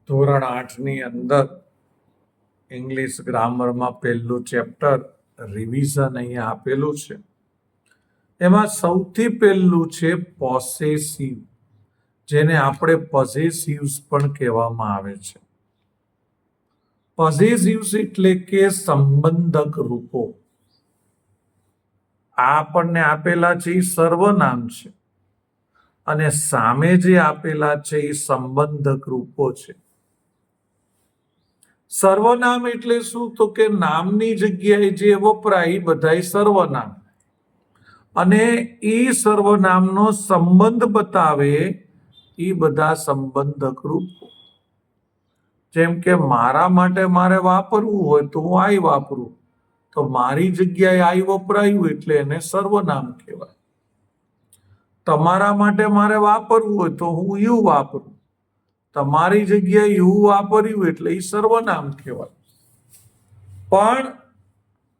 ધોરણ 8ની અંદર ઇંગ્લિશ ગ્રામરમાં પહેલું ચેપ્ટર રિવિઝન અહીંયા આપેલું છે. એમાં સૌથી પહેલું છે પોસેસિવ, જેને આપણે પોઝેસિવ્સ પણ કહેવામાં આવે છે. પોઝેસિવ્સ એટલે કે સંબંધક રૂપો. આ આપણને આપેલા છે એ સર્વનામ છે અને સામે જે આપેલા છે એ સંબંધક રૂપો છે. સર્વનામ એટલે શું? તો કે નામની જગ્યાએ જે વપરાય એ બધાય સર્વનામ, અને એ સર્વનામનો સંબંધ બતાવે એ બધા સંબંધક રૂપો. જેમ કે મારા માટે મારે વાપરવું હોય તો હું આઈ વાપરું, તો મારી જગ્યાએ આઈ વપરાયું એટલે એને સર્વનામ કહેવાય. તમારા માટે મારે વાપરવું હોય તો હું યુ વાપરું, તમારી જગ્યાએ યુ વાપર્યું એટલે એ સર્વનામ કહેવાય. પણ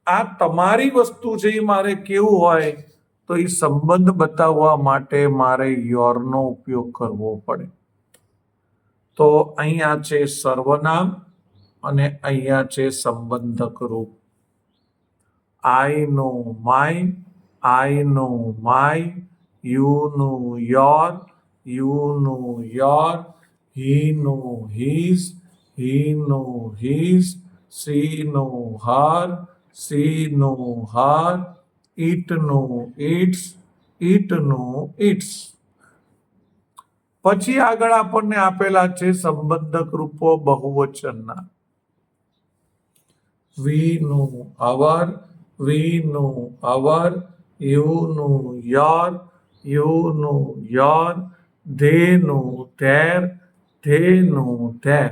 આ તમારી વસ્તુ છે એ મારે કેવું હોય તો એ સંબંધ બતાવવા માટે મારે યોરનો ઉપયોગ કરવો પડે. તો અહીંયા છે સર્વનામ અને અહીંયા છે સંબંધક રૂપ. આઈ નું માય, આઈ નું માય, યુ નું યોર, યુ નું યોર, હી નું હીઝ, હી નું હીઝ, સી નું હર, સી નું હર, ઇટ નું ઇટ્સ, ઇટ નું ઇટ્સ. પછી આગળ આપણને આપેલા છે સંબંધક રૂપો બહુવચનના. વી નું અવર, વી નું અવર, યુ નું યોર, યુ નું યોર, ધે નું ધેર, ધે નું ધેર.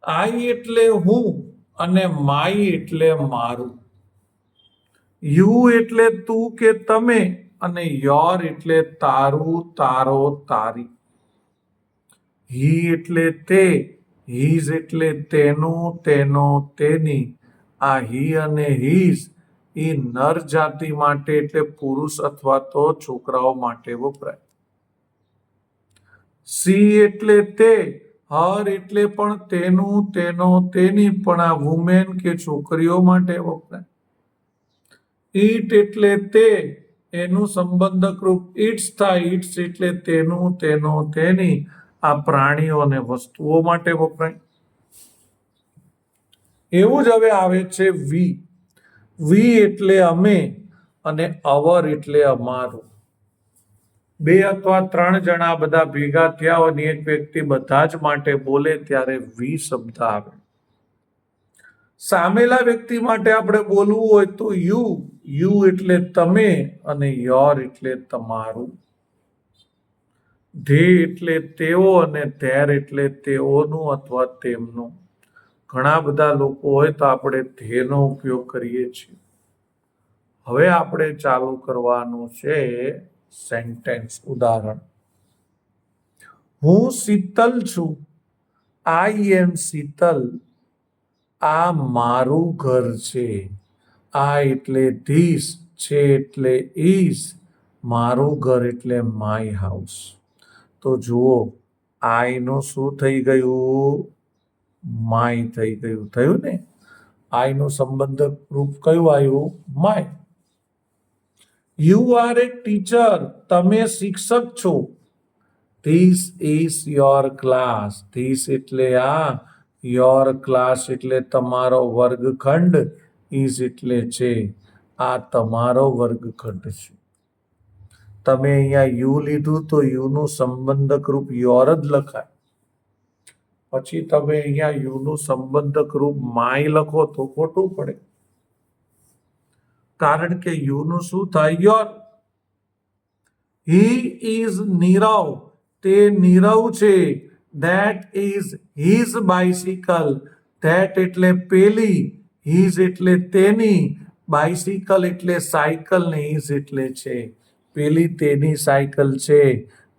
આઈ એટલે હું અને માય એટલે મારું. યુ એટલે તું કે તમે અને યોર એટલે તારું, તારો, તારી. હી એટલે તે, હીઝ એટલે તેનું, તેનો, તેની. આ હી અને હીઝ એ નર જાતિ માટે એટલે પુરુષ અથવા તો છોકરાઓ માટે વપરાય. સી એટલે તે, હર એટલે પણ તેનું, તેનો, તેની, પણ આ વુમેન કે છોકરીઓ માટે વપરાય. ઈટ એટલે તે, એનું સંબંધક રૂપ ઇટ્સ થાય. ઇટ્સ એટલે તેનું, તેનો, તેની. આ પ્રાણીઓ અને વસ્તુઓ માટે વપરાય. એવું જ હવે આવે છે વી. વી એટલે અમે અને અવર એટલે અમારું. બે અથવા ત્રણ જણા બધા ભેગા થયા હોય અને એક વ્યક્તિ બધા જ માટે બોલે ત્યારે વી શબ્દ આવે. સામેલા વ્યક્તિ માટે આપણે બોલવું હોય તો યુ. યુ એટલે તમે અને યોર એટલે તમારું. ધે એટલે તેઓ અને ધેર એટલે તેઓનું અથવા તેમનું. ઘણા બધા લોકો હોય તો આપણે ધેનો ઉપયોગ કરીએ છીએ. હવે આપણે ચાલુ કરવાનું છે સેન્ટેન્સ, ઉદાહરણ. હું શીતલ છું. આઈ એમ શીતલ. આ મારું ઘર છે. આ એટલે ધીસ, છે એટલે ઇઝ, મારું ઘર એટલે માય હાઉસ. તો જુઓ, આઈ નું શું થઈ ગયું? માય થઈ ગયું. થયું ને? આઈ નું સંબંધક રૂપ કયું આવ્યું? My. You are A teacher. તમે શિક્ષક છો. This is your class. This એટલે આ, યોર ક્લાસ એટલે તમારો વર્ગખંડ, ઇઝ એટલે છે, આ તમારો વર્ગખંડ છે. તમે અહીંયા યુ લીધું તો યુ નું સંબંધક રૂપ યોર જ લખાય. પછી તમે અહીંયા યુ નું સંબંધક રૂપ માય લખો તો ખોટું પડે, કારણ કે યુ નું શું થાય? યોર. He is Nirav. તે નીરવ છે. That is his bicycle. That એટલે પેલી, હીઝ એટલે તેની, બાઇસિકલ એટલે સાયકલ ને ઇઝ એટલે છે. પેલી તેની સાયકલ છે.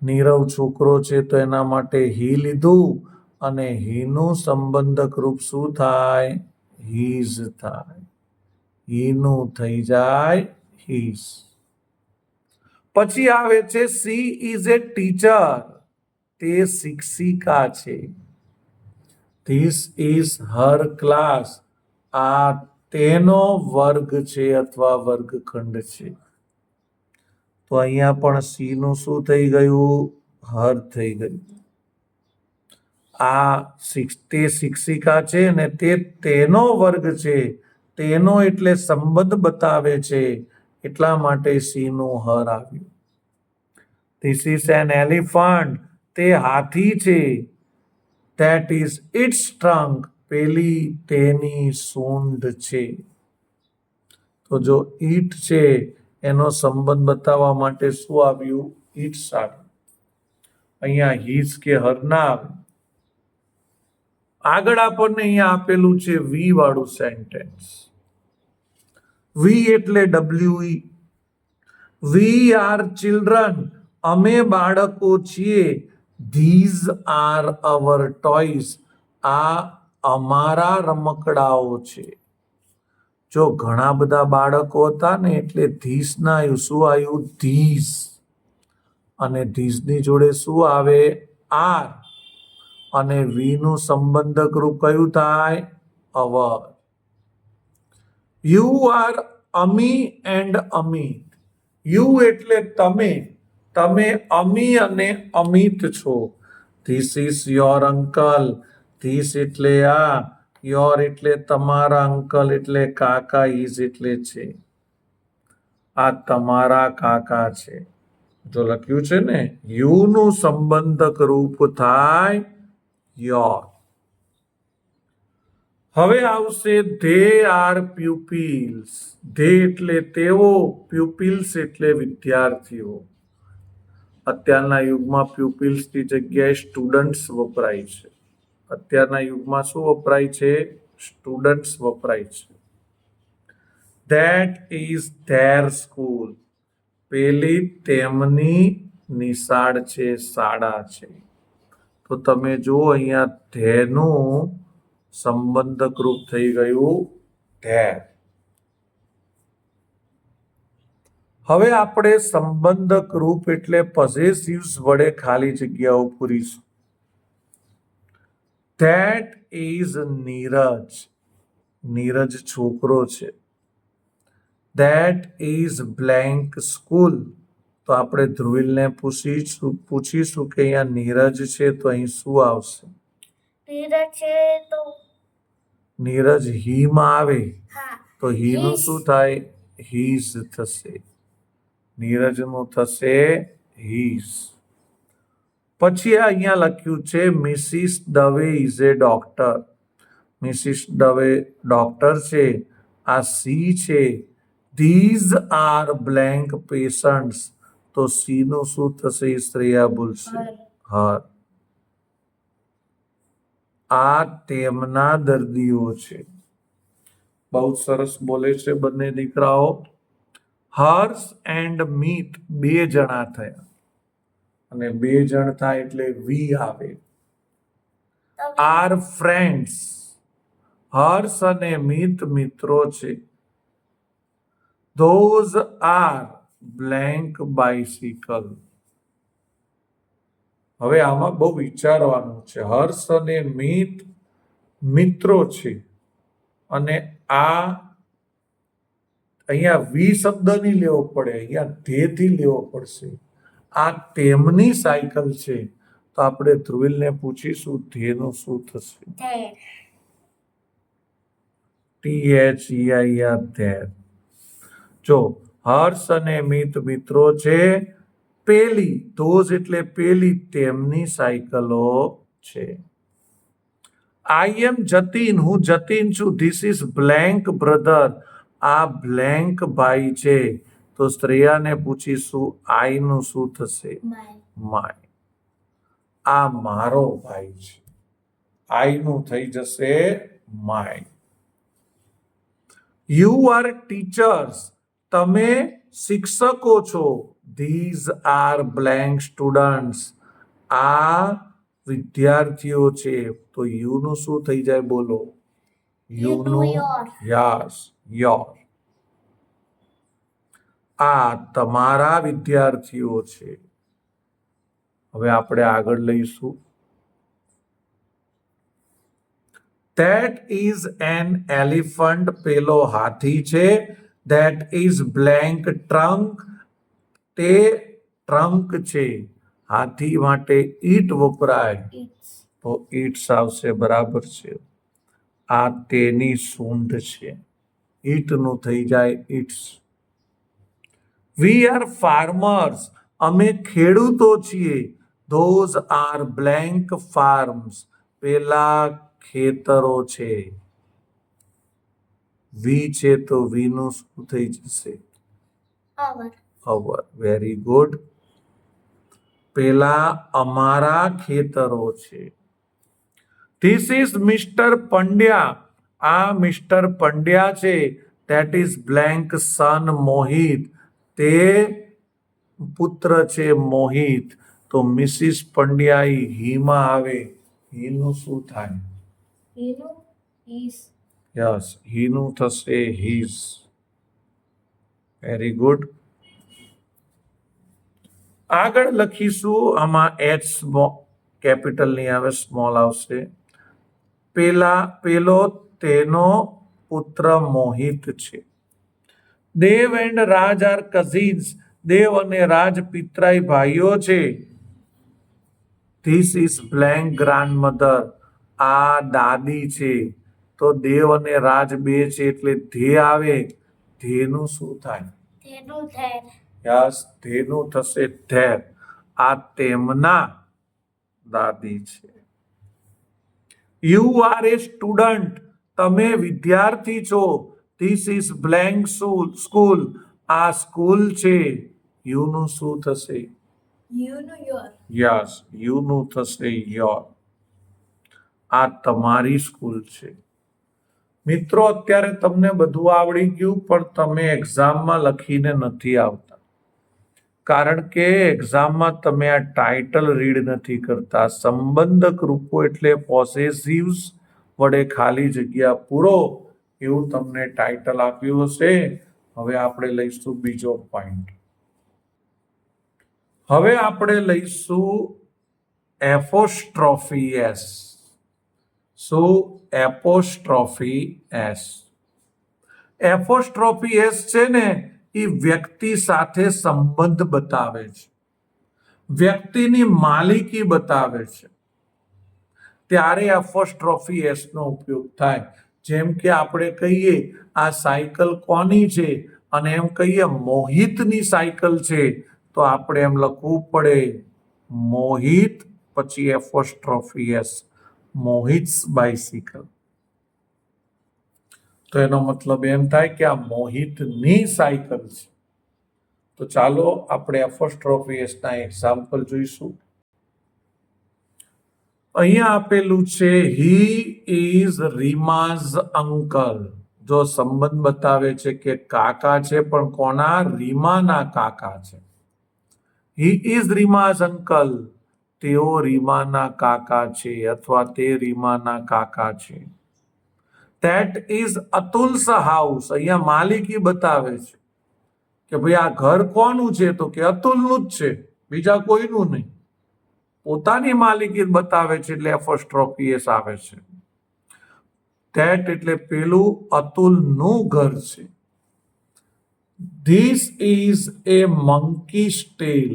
નીરવ છોકરો છે તો એના માટે હી લીધું અને હીનું સંબંધક રૂપ શું થાય? હીઝ થાય. હીનું થઈ જાય હીઝ. પછી આવે છે સી ઇઝ એ ટીચર. તે શિક્ષિકા છે. This is her class. આ તેનો વર્ગ છે અથવા વર્ગખંડ છે. તો અહીંયા પણ સી નું શું થઈ ગયું? હર થઈ ગયું. તે શિક્ષિકા છે ને તે તેનો વર્ગ છે. તેનો એટલે સંબંધ બતાવે છે, એટલા માટે સી નું હર આવ્યું. This is an elephant. તે હાથી છે. ધેટ ઇઝ ઇટ્સ ટ્રંક. પેલી તેની સૂંઢ છે. તો જો ઈટ છે એનો સંબંધ બતાવવા માટે શું આવ્યું? ઇટ્સ આવ્યું. અહીંયા હીઝ કે હર ના આવે. આગળ આપણને અહીંયા આપેલું છે વી વાળું સેન્ટેન્સ. વી એટલે WE. We are children. અમે બાળકો છીએ. These are our toys. આ અમારા રમકડાઓ છે. જો ઘણા બધા બાળકો હતા ને એટલે ધીસ ના આવ્યું. શું આવ્યું? ધીઝ. અને ધીઝની જોડે શું આવે? આર. અને વી નું સંબંધક રૂપ કયું થાય? Our. You are Ami and Amit. You એટલે તમે. તમે અમી અને અમિત છો. This is your uncle. This એટલે આ. યોર એટલે તમારા. અંકલ એટલે કાકા. ઇઝ એટલે છે. આ તમારા કાકા છે. જો લખ્યું છે ને, યુ નું સંબંધક રૂપ થાય યોર. હવે આવશે ધે આર પ્યુપિલ્સ. ધે એટલે તેઓ. પ્યુપિલ્સ એટલે વિદ્યાર્થીઓ. અત્યારના યુગમાં પ્યુપિલ્સની જગ્યાએ સ્ટુડન્ટ્સ વપરાય છે. અત્યારના યુગમાં શું વપરાય છે? સ્ટુડન્ટ્સ વપરાય છે. That is there school. પેલી તેમની નિશાળ છે, શાળા છે. તો તમે જુઓ અહીંયા ધેનું સંબંધક રૂપ થઈ ગયું ધેર. હવે આપણે સંબંધક રૂપ એટલે પોઝેસિવ્સ વડે ખાલી જગ્યાઓ પૂરીશું. That is Neeraj. નીરજ છોકરો છે. That is blank school. તો આપણે ધ્રુવિલને પૂછીશું કે અહીંયા નીરજ છે તો અહીં શું આવશે? નીરજ છે તો નીરજ હી માં આવે તો હી નું શું થાય? હીઝ થશે. નીરજ નું થશે હીઝ. પછી અહીંયા લખ્યું છે Mrs Dave is a doctor. Mrs Dave doctor છે. આ સી છે. These are blank patients. તો સી નું શું થશે? શ્રેયા બોલશે હર. આ તેમના દર્દીઓ છે. બહુ સરસ બોલે છે બંને દીકરાઓ. હર્ષ એન્ડ મિત બે જણા થયા. અને બે જણ થાય એટલે વી આવે. Are friends. હર્ષ અને મિત મિત્રો છે. Those are blank bicycle. હવે આમાં બહુ વિચારવાનું છે. હર્ષ અને મિત મિત્રો છે. અને આ અહીંયા વી શબ્દ નહીં લેવો પડે, અહીંયા ધેથી લેવો પડશે. આ તેમની સાયકલ છે. તો આપણે ધ્રુવિલને પૂછીશું ધેનું શું થશે? THEIR there. જો હર્ષ અને મિત મિત્રો છે. પેલી ધોઝ એટલે પેલી તેમની સાયકલો છે. આઈ એમ જતીન. હું જતીન છું. This is blank brother. આ બ્લેન્ક ભાઈ છે. તો શ્રેયાને પૂછીશું આઈ નું શું થશે? માય. આ મારો ભાઈ છે. આઈ નું થઈ જશે માય. You are teachers. તમે શિક્ષકો છો. This are blank students. આ વિદ્યાર્થીઓ છે. તો યુ નું શું થઈ જાય? બોલો. યુ નું યસ યોર. આ તમારા વિદ્યાર્થીઓ છે. હવે આપણે આગળ લઈશું. That is an elephant. પેલો હાથી છે. That is blank trunk. તે ટ્રંક છે. હાથી માટે ઈટ વપરાય It's તો ઈટ્સ આવશે. બરાબર છે. આ તેની સૂંઢ છે. ઈટનું થઈ જાય ઈટ્સ. We are farmers. અમે ખેડૂતો છીએ. Those are blank farms. પેલા ખેતરો છે. વી છે તો વીનું શું થઈ જશે? our. અવર. Very good. પેલા અમારા ખેતરો છે. This is mister Pandya. આ મિસ્ટર પંડ્યા છે. ધેટ ઇઝ બ્લેન્ક સન મોહિત. તે પુત્ર છે મોહિત. તો મિસિસ પંડ્યા હીમાં આવે. હીનું શું થાય? Is. યસ, હીનું થશે હીઝ. Very good. આગળ લખીશું. આમાં એચ કેપિટલ નહીં આવે, સ્મોલ આવશે. પેલો તેનો પુત્ર મોહિત છે. દેવ એન્ડ રાજ આર કઝિન્સ. દેવ અને રાજ પિતરાઈ ભાઈઓ છે. This is blank grandmother. આ દાદી છે. તો દેવ અને રાજ બે છે એટલે ધે આવે. ધેનું શું થાય? તેનું ધેર. યસ, ધેનું થશે ધેર. આ તેમના દાદી છે. You R A student. તમે વિદ્યાર્થી છો. This is blank school. આ સ્કૂલ છે. યુનું શું થશે? Your. યસ, યુનું થશે યોર. આ તમારી સ્કૂલ છે. મિત્રો, અત્યારે તમને બધું આવડી ગયું, પણ તમે એક્ઝામમાં લખીને નથી આવતા. કારણ કે એક્ઝામમાં તમે આ ટાઇટલ રીડ નથી કરતા. સંબંધક રૂપો એટલે પોસેસિવ્સ વડે ખાલી જગ્યા પૂરો, એવું તમને ટાઇટલ આપ્યું હશે. હવે આપણે લઈશું બીજો પોઈન્ટ. હવે આપણે લઈશું એપોસ્ટ્રોફી એસ. શું? Apostrophe S. એપોસ્ટ્રોફી એસ છે ને, એ વ્યક્તિ સાથે સંબંધ બતાવે છે. વ્યક્તિની માલિકી બતાવે છે. ત્યારે એપોસ્ટ્રોફી એસ નો ઉપયોગ થાય. જેમ કે આપણે કહીએ આ સાયકલ કોની છે, અને એમ કહીએ મોહિતની સાયકલ છે, તો આપણે એમ લખવું પડે મોહિત પછી એપોસ્ટ્રોફી એસ. મોહિત્સ બાઇસિકલ. તો એનો મતલબ એમ થાય કે આ મોહિતની સાયકલ છે. તો ચાલો આપણે એપોસ્ટ્રોફી એસ ના એક્ઝામ્પલ જોઈશું. અહીંયા આપેલું છે હી ઇઝ રીમાઝ અંકલ. જો સંબંધ બતાવે છે કે કાકા છે, પણ કોના? રીમાના કાકા છે. He is Reema's uncle. તેઓ રીમાના કાકા છે, અથવા તે રીમાના કાકા છે. That is Atul's house. અહીંયા માલિકી બતાવે છે કે ભાઈ આ ઘર કોનું છે, તો કે અતુલનું જ છે, બીજા કોઈનું નહીં. પોતાની માલિકી બતાવે છે એટલે એપોસ્ટ્રોફી એસ આવે છે. ધેટ એટલે પેલું અતુલનું ઘર છે. ધીસ ઇઝ એ મંકીસ ટેલ.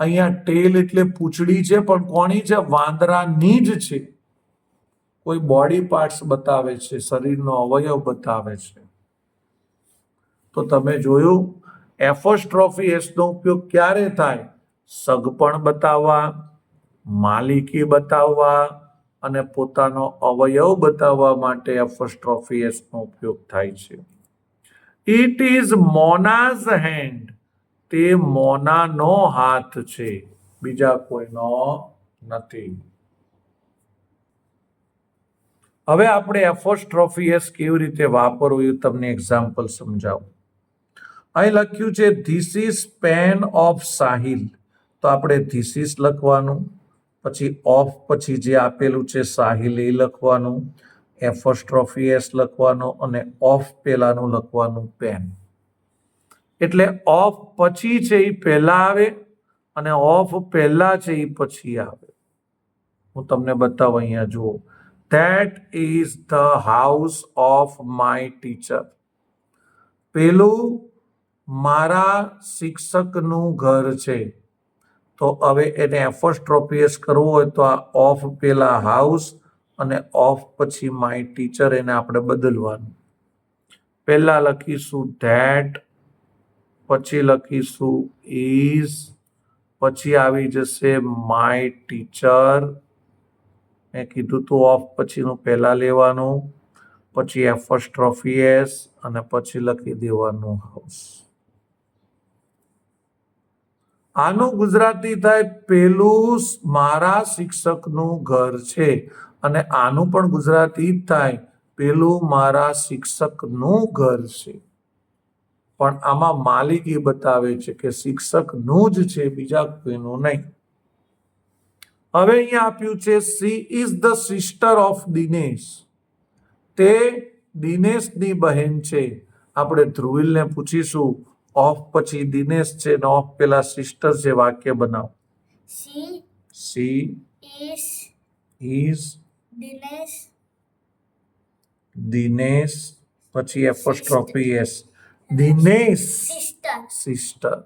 અહીંયા ટેલ એટલે પૂંછડી છે, પણ કોની છે? વાંદરાની જ છે. કોઈ બોડી પાર્ટ્સ બતાવે છે, શરીરનો અવયવ બતાવે છે. તો તમે જોયું, એપોસ્ટ્રોફી એસ નો ઉપયોગ ક્યારે થાય? સગપણ બતાવવા, માલિકી બતાવવા અને પોતાનો અવયવ બતાવવા માટે એપોસ્ટ્રોફી એસ નો ઉપયોગ થાય છે. It is Mona's hand. તે મોનાનો હાથ છે, બીજા કોઈનો નથી. હવે આપણે એપોસ્ટ્રોફી એસ કેવી રીતે વાપરવું એ તમને એક્ઝામ્પલ સમજાવું. અહીં લખ્યું છે this is pen of Sahil. તો આપણે ધીસ ઇઝ લખવાનું, પછી ઓફ પછી જે આપેલું છે સાહિલ એ લખવાનું, એપોસ્ટ્રોફી એસ લખવાનો, અને ઓફ પેલાનું લખવાનું પેન. એટલે ઓફ પછી છે એ પહેલા આવે, અને ઓફ પહેલા છે એ પછી આવે. હું તમને બતાવું, અહીંયા જુઓ. That is the house of my teacher. પેલું મારા શિક્ષકનું ઘર છે. તો હવે એને એપોસ્ટ્રોફીએસ કરવું હોય તો આ ઓફ પેલા હાઉસ અને ઓફ પછી માય ટીચર, એને આપણે બદલવાનું. પહેલા લખીશું ધેટ, પછી લખીશું ઇઝ, પછી આવી જશે માય ટીચર. મેં કીધું તું ઓફ પછીનું પહેલા લેવાનું, પછી એપોસ્ટ્રોફી એસ અને પછી લખી દેવાનું હાઉસ. આનું ગુજરાતી થાય પેલું મારા શિક્ષકનું ઘર છે, અને આનું પણ ગુજરાતી થાય પેલું મારા શિક્ષકનું ઘર છે. પણ આમાં માલિકી બતાવે છે કે શિક્ષકનું જ છે, બીજા કોઈનું નહીં. હવે અહીંયા આપ્યું છે she is the sister of Dinesh. તે દિનેશની બહેન છે. આપણે ધ્રુવિલને પૂછીશું ઓફ પછી દિનેશ છે ને ઓફ પેલા સિસ્ટર છે, વાક્ય બનાવો. સી ઇઝ દિનેશ પછી apostrophe S, Dinesh sister.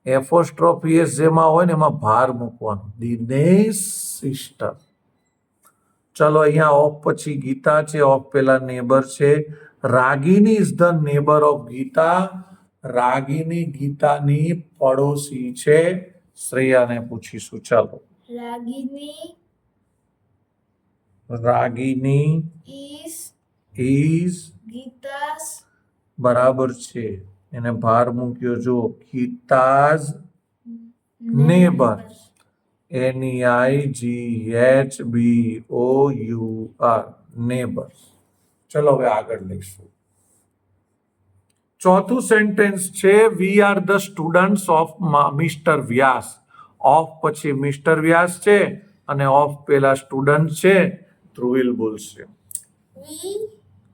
Apostrophe S જેમાં હોય ને એમાં ભાર મૂકવાનો, દિનેશ સિસ્ટર. ચલો અહીંયા ઓફ પછી ગીતા છે, ઓફ પેલા નેબર છે. Ragini is the neighbour of Geeta. Ragini ગીતાની પડોશી છે. શ્રેયાને પૂછીશું. ચાલો. રાગિની ઇઝ બરાબર છે, એને ભાર મૂક્યો જો, ગીતાઝ નેબર, NEIGHBOUR, નેબર. ચલો હવે આગળ લઈશું. ચોથું સેન્ટેન્સ છે we are the students of mister Vyas. Of પછી મિસ્ટર વ્યાસ છે અને ઓફ પેલા સ્ટુડન્ટ છે. ધ્રુવિલ બોલશે.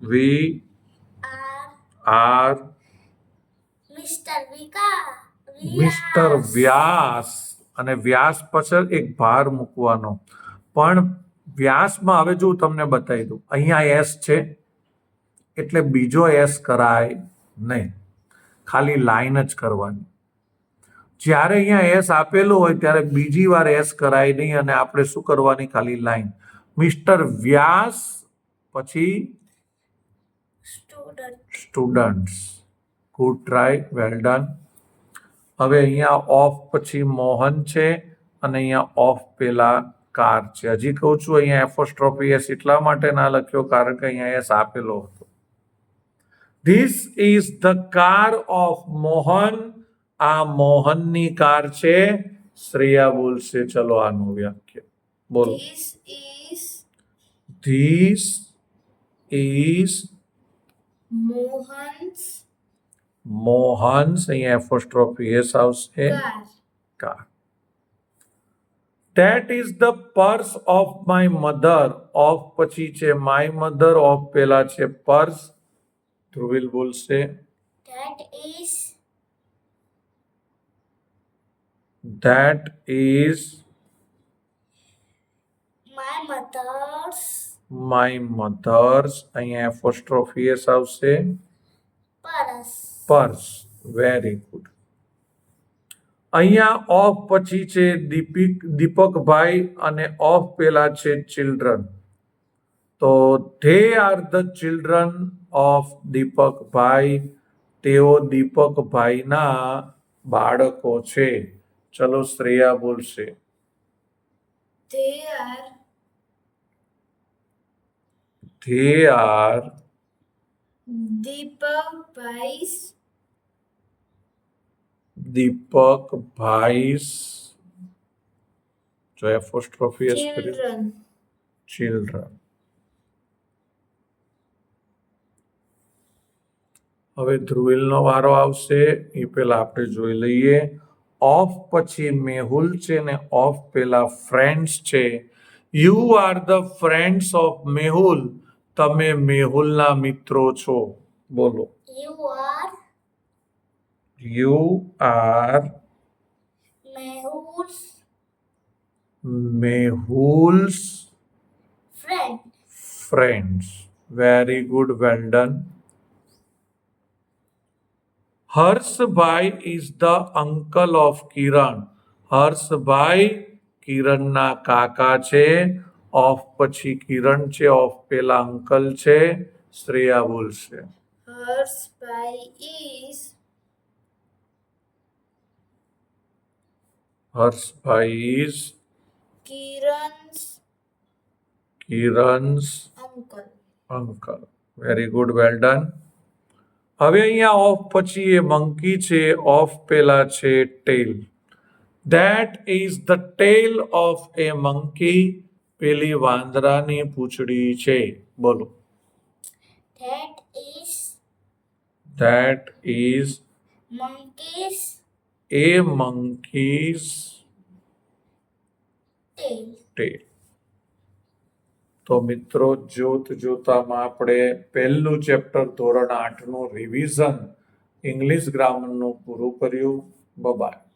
વી આર મિસ્ટર વ્યાસ, અને વ્યાસ પાછળ એક ભાર મૂકવાનો. પણ વ્યાસમાં હવે જો તમને બતાવી દઉં, અહીંયા એસ છે એટલે બીજો એસ કરાય નહીં, ખાલી લાઈન જ કરવાની. જ્યારે અહીંયા એસ આપેલું હોય ત્યારે બીજી વાર એસ કરાય નહીં, અને આપણે શું કરવાની, ખાલી લાઈન. મિસ્ટર વ્યાસ પછી students. Good try, well done. હવે અહીંયા ઓફ પછી મોહન છે અને અહીંયા ઓફ પેલા કાર છે. હજી કહું છું અહીંયા એપોસ્ટ્રોફી એસ એટલા માટે ના લખ્યો કારણ કે અહીંયા એસ આપેલો હતો. This is the car of Mohan. આ મોહનની કાર છે. શ્રેયા બોલશે. ચલો આનું વાક્ય બોલો. ધીસ ઇઝ મોહન્સ, અહીંયા એપોસ્ટ્રોફી એસ આવશે, car. That is the purse of my mother. Of પછી છે માય મધર, ઓફ પેલા છે પર્સ. ધ્રુવિલ બોલશે. That is my mother's. અહીંયા એપોસ્ટ્રોફી એસ આવશે, પર્સ. Very good. અહીંયા ઓફ પછી છે દીપકભાઈ અને ઓફ પેલા છે ચિલ્ડ્રન. તો they are the children of Deepakbhai. તેઓ દીપકભાઈના બાળકો છે. ચલો શ્રેયા બોલશે. ધે આર દીપકભાઈ's, જો એપોસ્ટ્રોફી એસ ચિલ્ડ્રન. હવે ધ્રુવિલનો વારો આવશે, એ પેલા આપણે જોઈ લઈએ. ઓફ પછી મેહુલ છે ને ઓફ પેલા ફ્રેન્ડ્સ છે. You are the friends of Mehul. તમે મેહુલના મિત્રો છો. બોલો. You are Mehul's Friend. friends. Very good, well done. Harshbhai is the uncle of Kiran. Harshbhai કિરણના કાકા છે. ઓફ પછી કિરણ છે, ઓફ પેલા અંકલ છે. શ્રેયા બોલશે. Harshbhai is Harshbhai is Kiran's કિરણ's uncle. Very good, well done. હવે અહીંયા ઓફ પછી એ મંકી છે, ઓફ પેલા છે tail. That is the tail of a monkey. પેલી વાંદરાની પૂંછડી છે. બોલો. That is that is monkey's a monkey's tail. Tail. તો મિત્રો, જોતામાં આપણે પહેલું ચેપ્ટર ધોરણ 8 નું રિવિઝન ઇંગ્લિશ ગ્રામરનું પૂરું કર્યું. બાય.